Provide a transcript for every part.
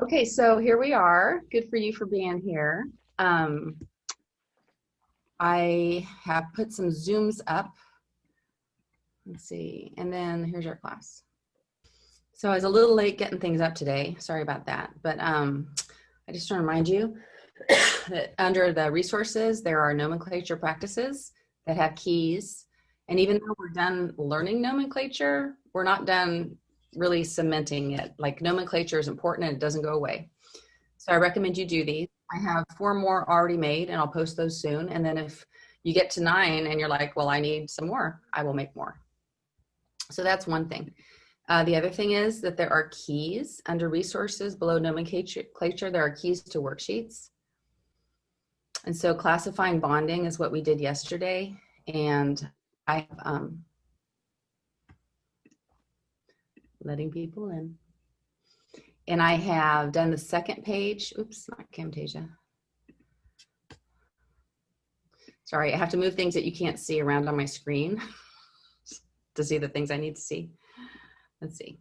Okay, so here we are. Good for you for being here. Um, I have put some Zooms up. Let's see, and then here's our class. So I was a little late getting things up today. Sorry about that. But I just want to remind you that under the resources, there are nomenclature practices that have keys. And even though we're done learning nomenclature, we're not done really cementing it. Like nomenclature is important and it doesn't go away. So I recommend you do these. I have 4 more already made and I'll post those soon. And then if you get to 9 and you're like, well, I need some more, I will make more. So that's one thing. The other thing is that there are keys under resources below nomenclature. There are keys to worksheets. And so classifying bonding is what we did yesterday. And I letting people in. And I have done the second page. Oops, not Camtasia. Sorry, I have to move things that you can't see around on my screen to see the things I need to see. Let's see.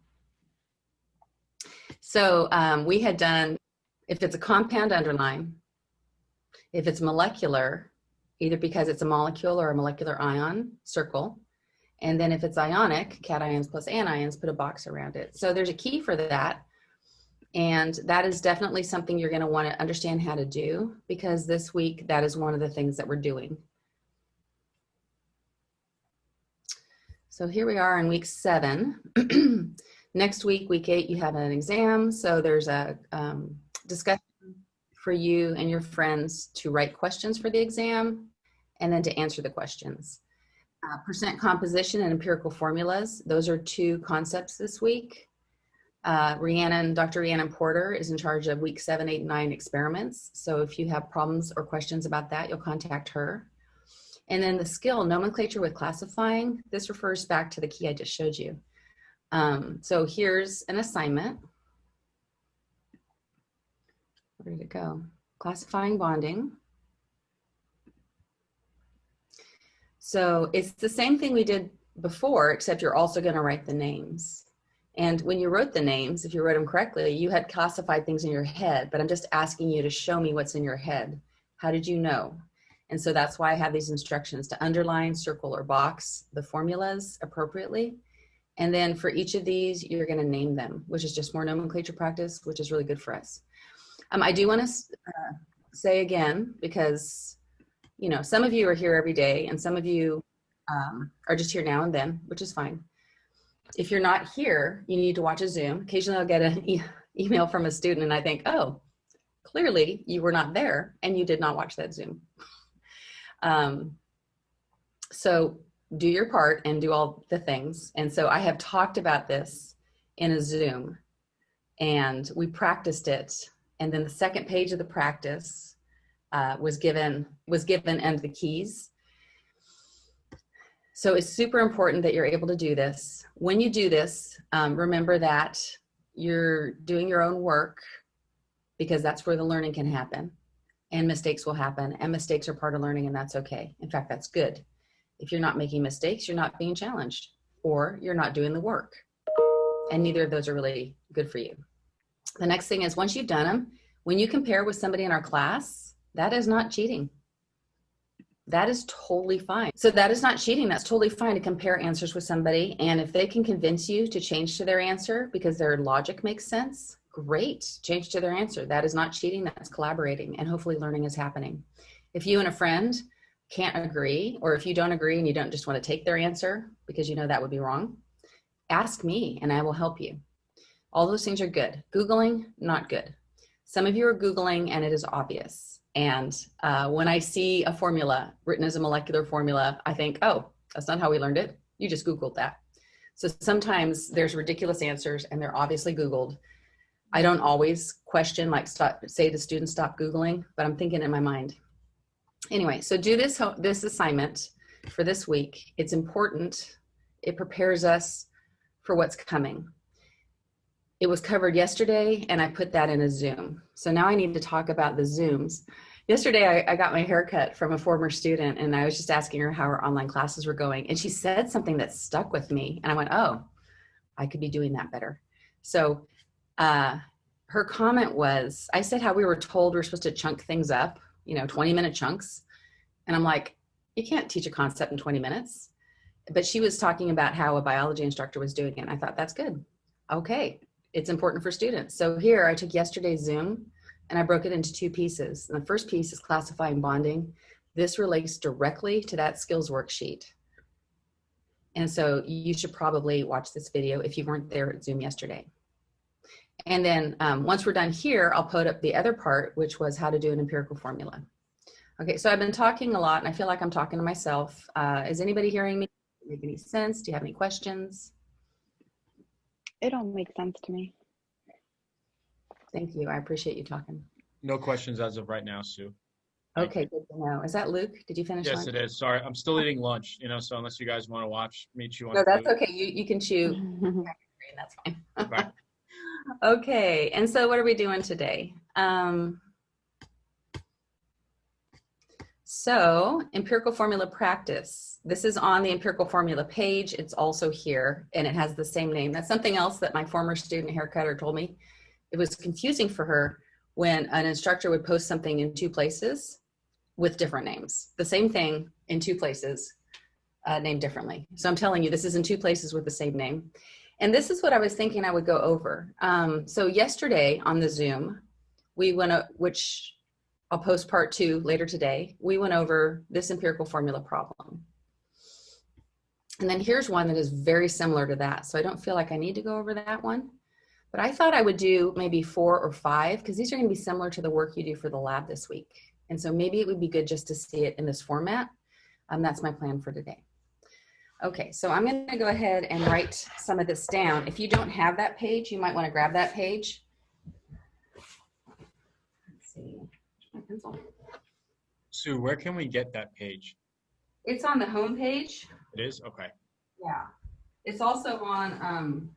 So we had done, if it's a compound, underline. If it's molecular, either because it's a molecule or a molecular ion, circle. And then if it's ionic, cations plus anions, put a box around it. So there's a key for that. And that is definitely something you're going to want to understand how to do, because this week, that is one of the things that we're doing. So here we are in week 7. Next week, week 8, you have an exam. So there's a discussion for you and your friends to write questions for the exam and then to answer the questions. Percent composition and empirical formulas. Those are 2 concepts this week. Dr. Rhiannon Porter is in charge of week 7, 8, and 9 experiments. So if you have problems or questions about that, you'll contact her. And then the skill, nomenclature with classifying, this refers back to the key I just showed you. So here's an assignment. Where did it go? Classifying bonding. So it's the same thing we did before, except you're also going to write the names. And when you wrote the names, if you wrote them correctly, you had classified things in your head, but I'm just asking you to show me what's in your head. How did you know? And so that's why I have these instructions to underline, circle, or box the formulas appropriately. And then for each of these, you're going to name them, which is just more nomenclature practice, which is really good for us. I do want to say again, because, you know, some of you are here every day and some of you are just here now and then, which is fine. If you're not here, you need to watch a Zoom. Occasionally I'll get an email from a student and I think, oh, clearly you were not there and you did not watch that Zoom. So do your part and do all the things. And so I have talked about this in a Zoom and we practiced it. And then the second page of the practice was given and the keys. So it's super important that you're able to do this. When you do this, remember that you're doing your own work, because that's where the learning can happen, and mistakes will happen, and mistakes are part of learning, and that's okay. In fact, that's good. If you're not making mistakes, you're not being challenged, or you're not doing the work, and neither of those are really good for you. The next thing is, once you've done them, when you compare with somebody in our class, that is not cheating. That is totally fine. So that is not cheating. That's totally fine to compare answers with somebody. And if they can convince you to change to their answer because their logic makes sense, great, change to their answer. That is not cheating, that's collaborating, and hopefully learning is happening. If you and a friend can't agree, or if you don't agree and you don't just want to take their answer because you know that would be wrong, ask me and I will help you. All those things are good. Googling, not good. Some of you are Googling and it is obvious. And when I see a formula written as a molecular formula, I think, oh, that's not how we learned it. You just Googled that. So sometimes there's ridiculous answers and they're obviously Googled. I don't always question, like say to students, stop Googling, but I'm thinking in my mind. Anyway, so do this assignment for this week. It's important. It prepares us for what's coming. It was covered yesterday and I put that in a Zoom. So now I need to talk about the Zooms. Yesterday, I got my haircut from a former student and I was just asking her how her online classes were going. And she said something that stuck with me. And I went, oh, I could be doing that better. So her her comment was, I said how we were told we were supposed to chunk things up, 20-minute chunks. And I'm like, you can't teach a concept in 20 minutes. But she was talking about how a biology instructor was doing it. And I thought, that's good. Okay, it's important for students. So here, I took yesterday's Zoom and I broke it into 2 pieces. And the first piece is classifying bonding. This relates directly to that skills worksheet. And so you should probably watch this video if you weren't there at Zoom yesterday. And then once we're done here, I'll put up the other part, which was how to do an empirical formula. Okay, so I've been talking a lot and I feel like I'm talking to myself. Is anybody hearing me? Does it make any sense? Do you have any questions? It all makes sense to me. Thank you. I appreciate you talking. No questions as of right now, Sue. Okay, good to know. Is that Luke? Did you finish Yes, lunch? it is. Sorry, I'm still eating lunch, so unless you guys want to watch me chew on No, that's food. okay. You can chew. That's fine. Bye. Okay, and so what are we doing today? So empirical formula practice. This is on the empirical formula page. It's also here and it has the same name. That's something else that my former student haircutter told me. It was confusing for her when an instructor would post something in 2 places with different names. The same thing in 2 places, named differently. So I'm telling you, this is in 2 places with the same name. And this is what I was thinking I would go over. So yesterday on the Zoom, we went, which I'll post part 2 later today, we went over this empirical formula problem. And then here's one that is very similar to that. So I don't feel like I need to go over that one. But I thought I would do maybe 4 or 5 because these are going to be similar to the work you do for the lab this week. And so maybe it would be good just to see it in this format. That's my plan for today. Okay, so I'm going to go ahead and write some of this down. If you don't have that page, you might want to grab that page. Let's see, my pencil. Sue, where can we get that page? It's on the home page. It is? Okay. Yeah. It's also on,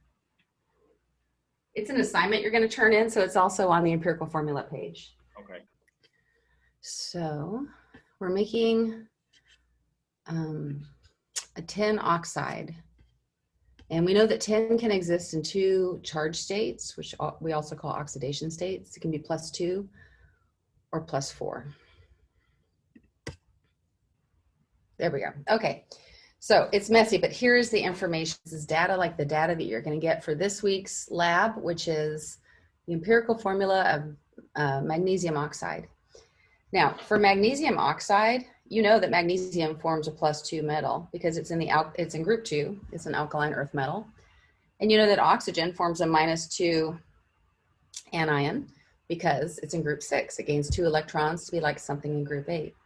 it's an assignment you're going to turn in, so it's also on the empirical formula page. Okay. So we're making a tin oxide. And we know that tin can exist in 2 charge states, which we also call oxidation states. It can be +2 or +4. There we go. Okay. So it's messy, but here's the information. This is data like the data that you're going to get for this week's lab, which is the empirical formula of magnesium oxide. Now, for magnesium oxide, you know that magnesium forms a +2 metal because it's in group 2. It's an alkaline earth metal. And you know that oxygen forms a -2 anion because it's in group 6. It gains 2 electrons to be like something in group 8.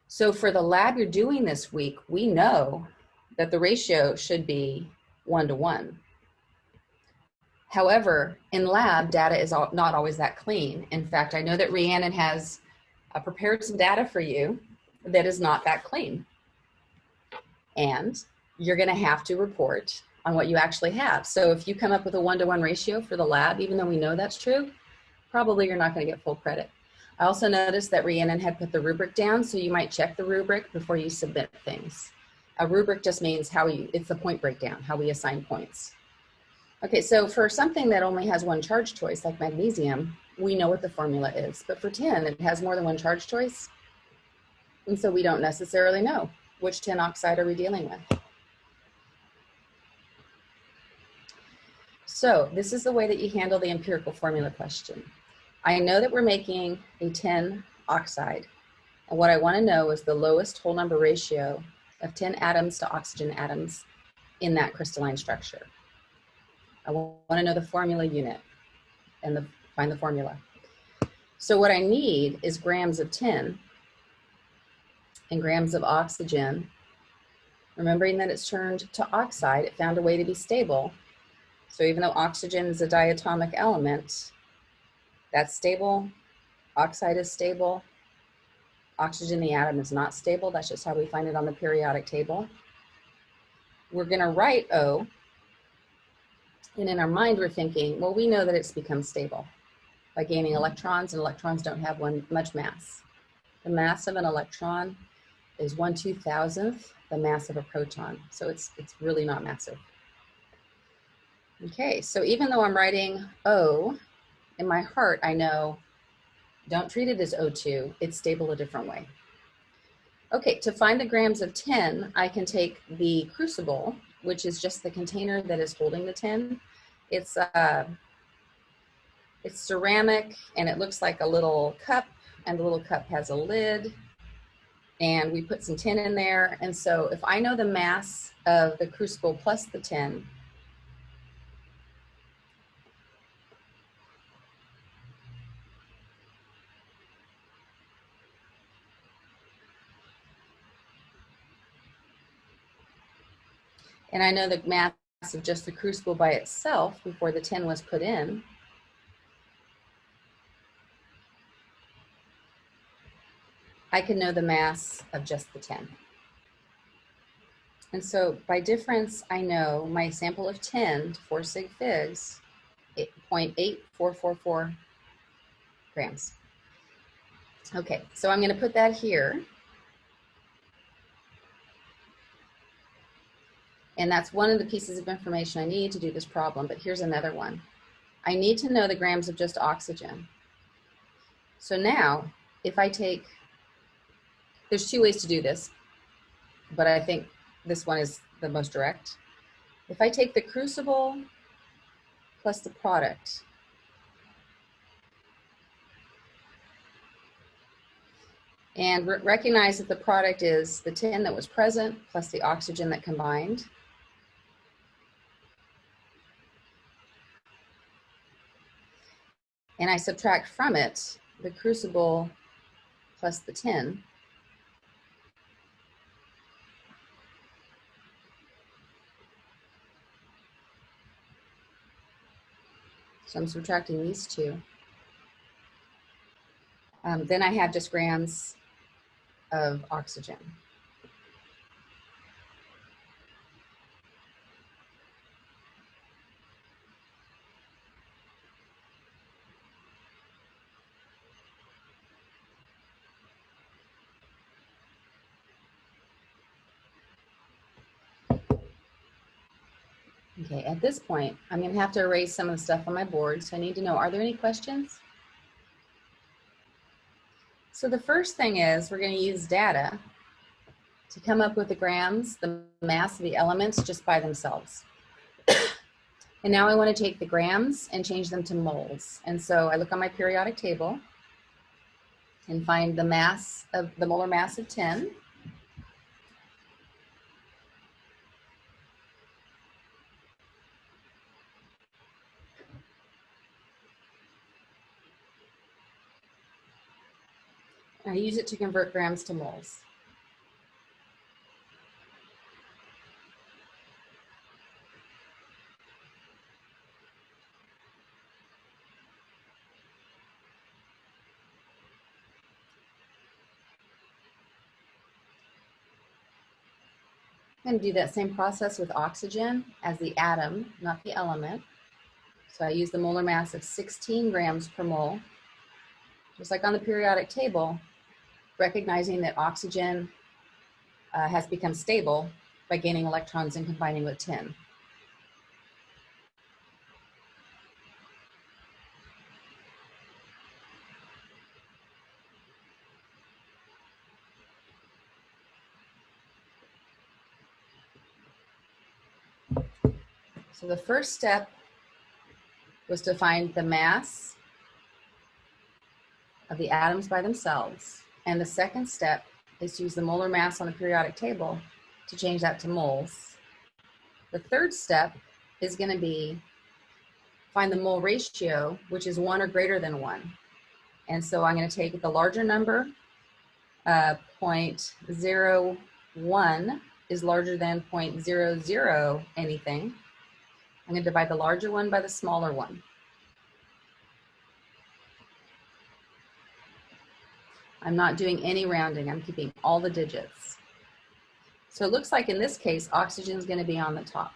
So for the lab you're doing this week, we know that the ratio should be 1:1. However, in lab, data is not always that clean. In fact, I know that Rhiannon has prepared some data for you that is not that clean. And you're going to have to report on what you actually have. So if you come up with a 1:1 ratio for the lab, even though we know that's true, probably you're not going to get full credit. I also noticed that Rhiannon had put the rubric down, so you might check the rubric before you submit things. A rubric just means it's the point breakdown, how we assign points. Okay, so for something that only has 1 charge choice, like magnesium, we know what the formula is. But for tin, it has more than 1 charge choice. And so we don't necessarily know which tin oxide are we dealing with. So this is the way that you handle the empirical formula question. I know that we're making a tin oxide. And what I want to know is the lowest whole number ratio of tin atoms to oxygen atoms in that crystalline structure. I want to know the formula unit and find the formula. So what I need is grams of tin and grams of oxygen. Remembering that it's turned to oxide, it found a way to be stable. So even though oxygen is a diatomic element, that's stable, oxide is stable, oxygen, the atom, is not stable. That's just how we find it on the periodic table. We're going to write O, and in our mind we're thinking, well, we know that it's become stable by gaining electrons, and electrons don't have much mass. The mass of an electron is 1/2000th the mass of a proton, so it's really not massive. Okay, so even though I'm writing O in my heart, I know, don't treat it as O2. It's stable a different way. Okay, to find the grams of tin, I can take the crucible, which is just the container that is holding the tin. It's ceramic, and it looks like a little cup, and the little cup has a lid, and we put some tin in there. And so if I know the mass of the crucible plus the tin, and I know the mass of just the crucible by itself before the tin was put in, I can know the mass of just the tin. And so by difference, I know my sample of tin to 4 sig figs, 0.8444 grams. Okay, so I'm going to put that here. And that's one of the pieces of information I need to do this problem, but here's another one. I need to know the grams of just oxygen. So now, if I take, there's two ways to do this, but I think this one is the most direct. If I take the crucible plus the product, and recognize that the product is the tin that was present plus the oxygen that combined. And I subtract from it the crucible plus the tin. So I'm subtracting these two. Then I have just grams of oxygen. Okay, at this point, I'm going to have to erase some of the stuff on my board. So I need to know, are there any questions? So the first thing is we're going to use data to come up with the grams, the mass of the elements just by themselves. And now I want to take the grams and change them to moles. And so I look on my periodic table and find the mass of the molar mass of tin. I use it to convert grams to moles. I'm going to do that same process with oxygen as the atom, not the element. So I use the molar mass of 16 grams per mole. Just like on the periodic table, recognizing that oxygen has become stable by gaining electrons and combining with tin. So the first step was to find the mass of the atoms by themselves. And the second step is to use the molar mass on the periodic table to change that to moles. The third step is going to be find the mole ratio, which is 1 or greater than 1. And so I'm going to take the larger number, 0.01 is larger than 0.00 anything. I'm going to divide the larger one by the smaller one. I'm not doing any rounding. I'm keeping all the digits. So it looks like in this case, oxygen is going to be on the top.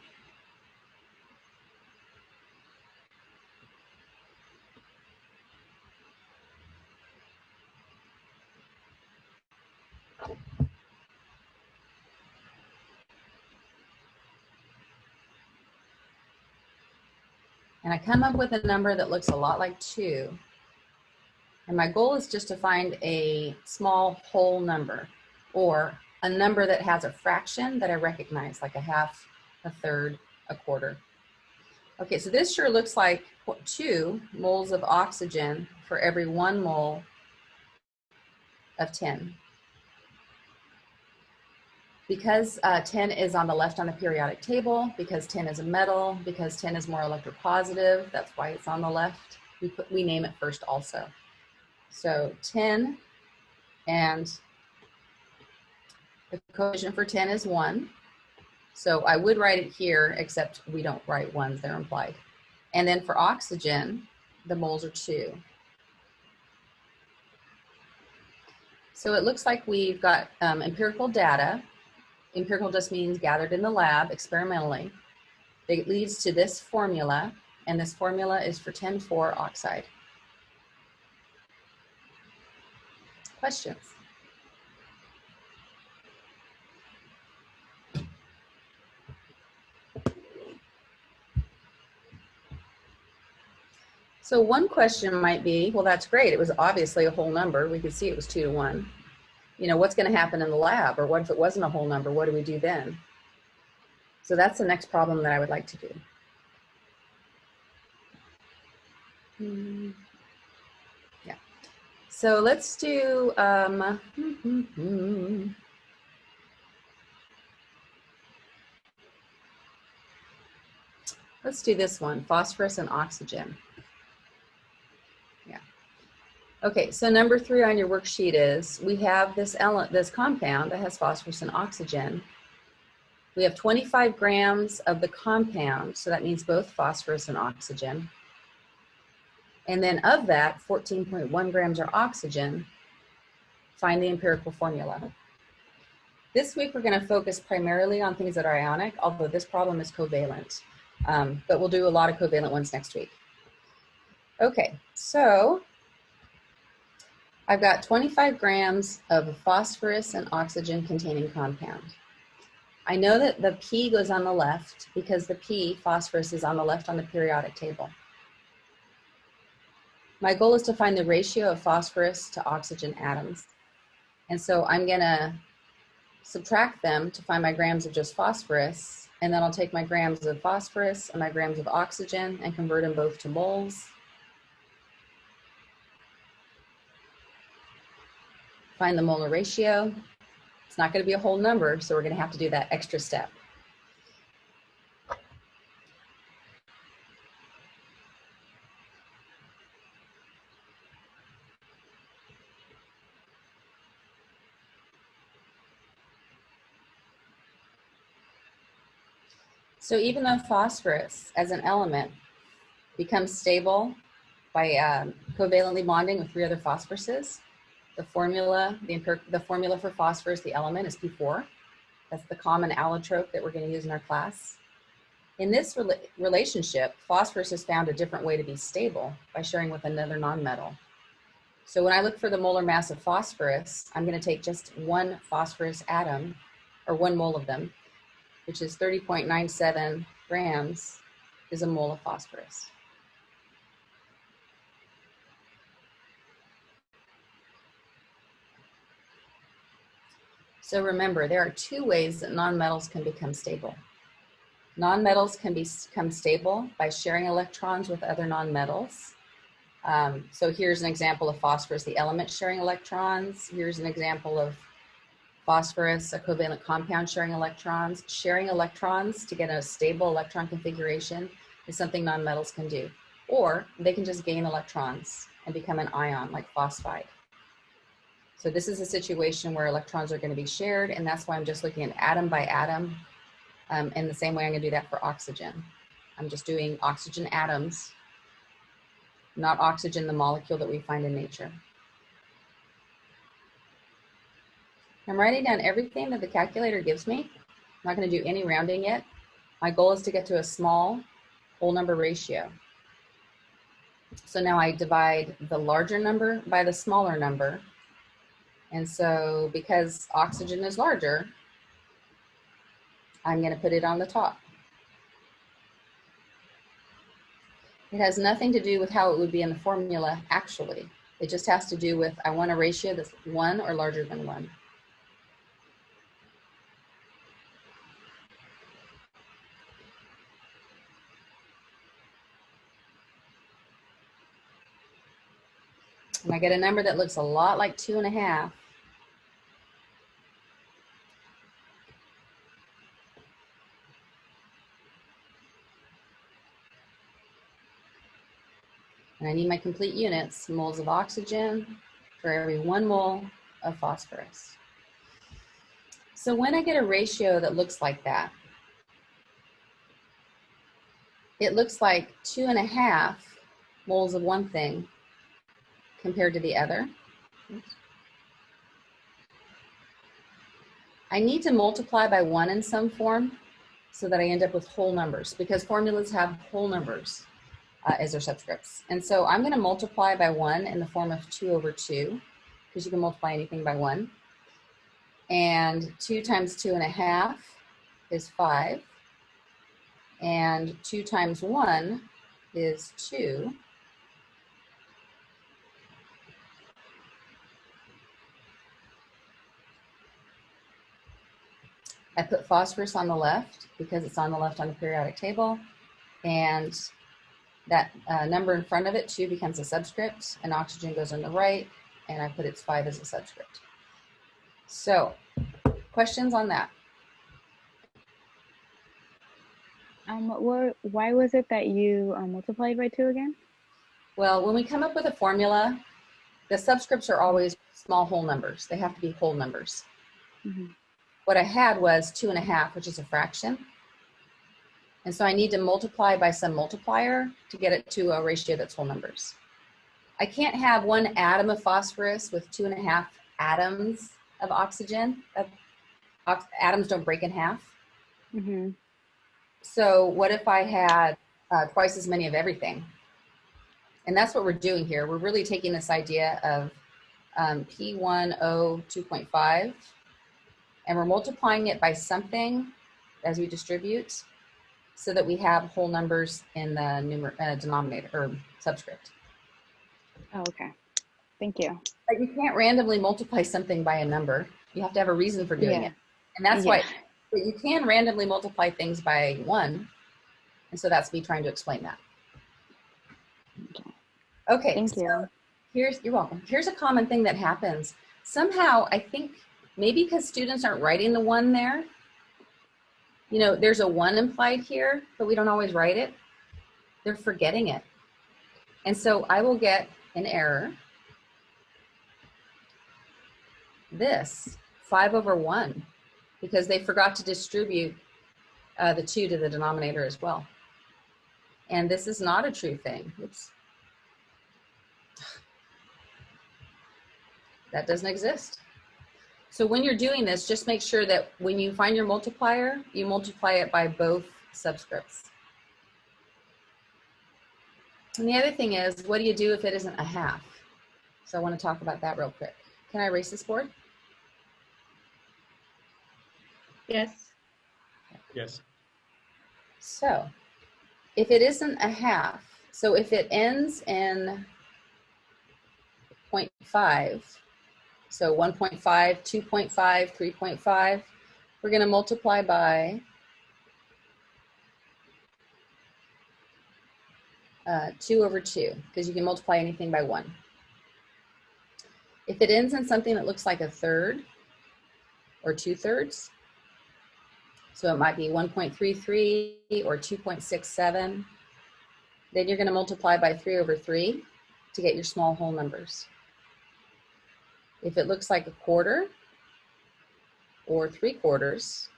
And I come up with a number that looks a lot like 2. And my goal is just to find a small whole number, or a number that has a fraction that I recognize, like a half, a third, a quarter. Okay, so this sure looks like 2 moles of oxygen for every 1 mole of tin. Because tin is on the left on the periodic table, because tin is a metal, because tin is more electropositive, that's why it's on the left. We name it first also. So tin, and the coefficient for tin is 1. So I would write it here, except we don't write ones, they're implied. And then for oxygen, the moles are 2. So it looks like we've got empirical data. Empirical just means gathered in the lab experimentally. It leads to this formula, and this formula is for tin 4 oxide. Questions? So one question might be, well, that's great. It was obviously a whole number. We could see it was 2 to 1. You know, what's going to happen in the lab? Or what if it wasn't a whole number? What do we do then? So that's the next problem that I would like to do. Yeah. So let's do, let's do this one, phosphorus and oxygen. Yeah. Okay, so number 3 on your worksheet is, we have this compound that has phosphorus and oxygen. We have 25 grams of the compound, so that means both phosphorus and oxygen. And then of that, 14.1 grams are oxygen. Find the empirical formula. This week, we're going to focus primarily on things that are ionic, although this problem is covalent. But we'll do a lot of covalent ones next week. Okay, so I've got 25 grams of a phosphorus and oxygen containing compound. I know that the P goes on the left because the P, phosphorus, is on the left on the periodic table. My goal is to find the ratio of phosphorus to oxygen atoms. And so I'm going to subtract them to find my grams of just phosphorus, and then I'll take my grams of phosphorus and my grams of oxygen and convert them both to moles. Find the molar ratio. It's not going to be a whole number, so we're going to have to do that extra step. So even though phosphorus as an element becomes stable by covalently bonding with 3 other phosphoruses, the formula for phosphorus, the element, is P4. That's the common allotrope that we're going to use in our class. In this relationship, phosphorus has found a different way to be stable by sharing with another nonmetal. So when I look for the molar mass of phosphorus, I'm going to take just 1 phosphorus atom, or 1 mole of them, which is 30.97 grams, is a mole of phosphorus. So remember, there are 2 ways that nonmetals can become stable. Nonmetals can become stable by sharing electrons with other nonmetals. So here's an example of phosphorus, the element, sharing electrons. Here's an example of phosphorus, a covalent compound, sharing electrons. Sharing electrons to get a stable electron configuration is something nonmetals can do. Or they can just gain electrons and become an ion, like phosphide. So this is a situation where electrons are going to be shared, and that's why I'm just looking at atom by atom. In the same way I'm going to do that for oxygen. I'm just doing oxygen atoms, not oxygen, the molecule that we find in nature. I'm writing down everything that the calculator gives me. I'm not going to do any rounding yet. My goal is to get to a small whole number ratio. So now I divide the larger number by the smaller number. And so because oxygen is larger, I'm going to put it on the top. It has nothing to do with how it would be in the formula, actually. It just has to do with, I want a ratio that's 1 or larger than 1. And I get a number that looks a lot like 2.5. And I need my complete units, moles of oxygen for every 1 mole of phosphorus. So when I get a ratio that looks like that, it looks like 2.5 moles of one thing compared to the other. Oops. I need to multiply by 1 in some form so that I end up with whole numbers, because formulas have whole numbers as their subscripts. And so I'm going to multiply by 1 in the form of 2 over 2, because you can multiply anything by 1. And 2 times 2.5 is 5. And 2 times 1 is 2. I put phosphorus on the left because it's on the left on the periodic table. And that number in front of it, 2, becomes a subscript, and oxygen goes on the right, and I put its 5 as a subscript. So, questions on that? Why was it that you multiplied by 2 again? Well, when we come up with a formula, the subscripts are always small whole numbers. They have to be whole numbers. Mm-hmm. What I had was 2.5, which is a fraction. And so I need to multiply by some multiplier to get it to a ratio that's whole numbers. I can't have 1 atom of phosphorus with 2.5 atoms of oxygen. Atoms don't break in half. Mm-hmm. So what if I had twice as many of everything? And that's what we're doing here. We're really taking this idea of P1O 2.5, and we're multiplying it by something as we distribute so that we have whole numbers in the denominator or subscript. Oh, okay. Thank you. But you can't randomly multiply something by a number. You have to have a reason for doing it. And that's why you can randomly multiply things by 1. And so that's me trying to explain that. Okay. Thank you. You're welcome. Here's a common thing that happens. Somehow, I think maybe because students aren't writing the 1 there, you know, there's a 1 implied here, but we don't always write it. They're forgetting it. And so I will get an error. This 5 over 1, because they forgot to distribute the 2 to the denominator as well. And this is not a true thing. Oops. That doesn't exist. So when you're doing this, just make sure that when you find your multiplier, you multiply it by both subscripts. And the other thing is, what do you do if it isn't a half? So I want to talk about that real quick. Can I erase this board? Yes. Yes. So if it isn't a half, so if it ends in 0.5, so 1.5, 2.5, 3.5, we're going to multiply by 2 over 2, because you can multiply anything by 1. If it ends in something that looks like a third or 2/3, so it might be 1.33 or 2.67, then you're going to multiply by 3 over 3 to get your small whole numbers. If it looks like a quarter or 3/4,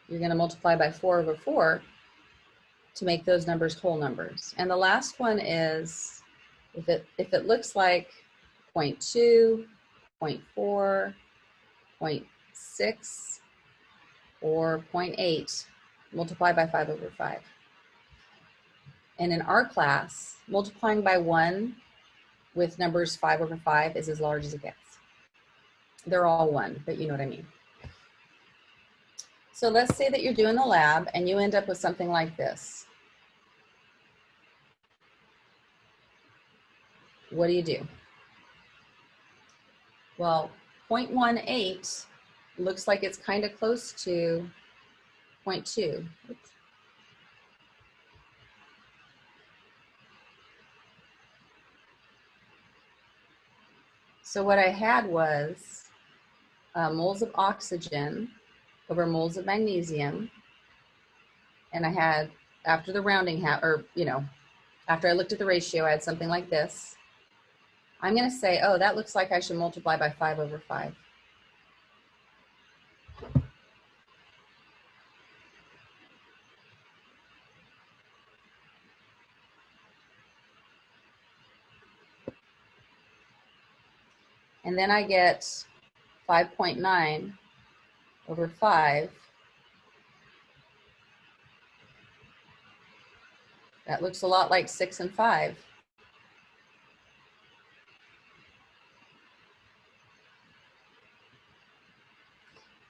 you're going to multiply by 4 over 4 to make those numbers whole numbers. And the last one is, if it looks like 0.2, 0.4, 0.6, or 0.8, multiply by 5 over 5. And in our class, multiplying by 1 with numbers 5 over 5 is as large as it gets. They're all 1, but you know what I mean. So let's say that you're doing the lab and you end up with something like this. what do? Well, 0.18 looks like it's kind of close to 0.2. Oops. So what I had was moles of oxygen over moles of magnesium. And I had, after the rounding, after I looked at the ratio, I had something like this. I'm going to say, oh, that looks like I should multiply by 5 over 5. And then I get 5.9 over 5. That looks a lot like 6 and 5.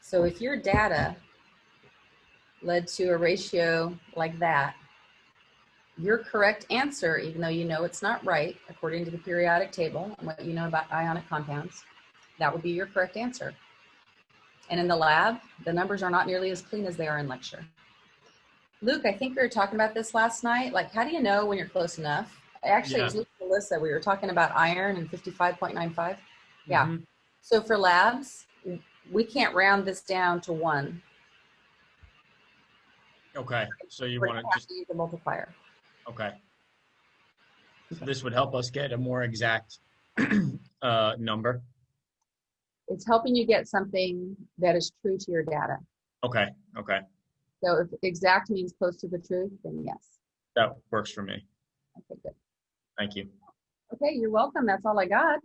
So if your data led to a ratio like that, your correct answer, even though you know it's not right, according to the periodic table and what you know about ionic compounds, that would be your correct answer. And in the lab, the numbers are not nearly as clean as they are in lecture. Luke, I think we were talking about this last night. Like, how do you know when you're close enough? Actually, it was Luke and Melissa. We were talking about iron and 55.95. Yeah. Mm-hmm. So for labs, we can't round this down to 1. Okay. So you We're want going to to have just, to use a multiplier. okay. So this would help us get a more exact number. It's helping you get something that is true to your data. Okay. Okay. So if exact means close to the truth, then yes. That works for me. Okay, good. Thank you. Okay, you're welcome. That's all I got.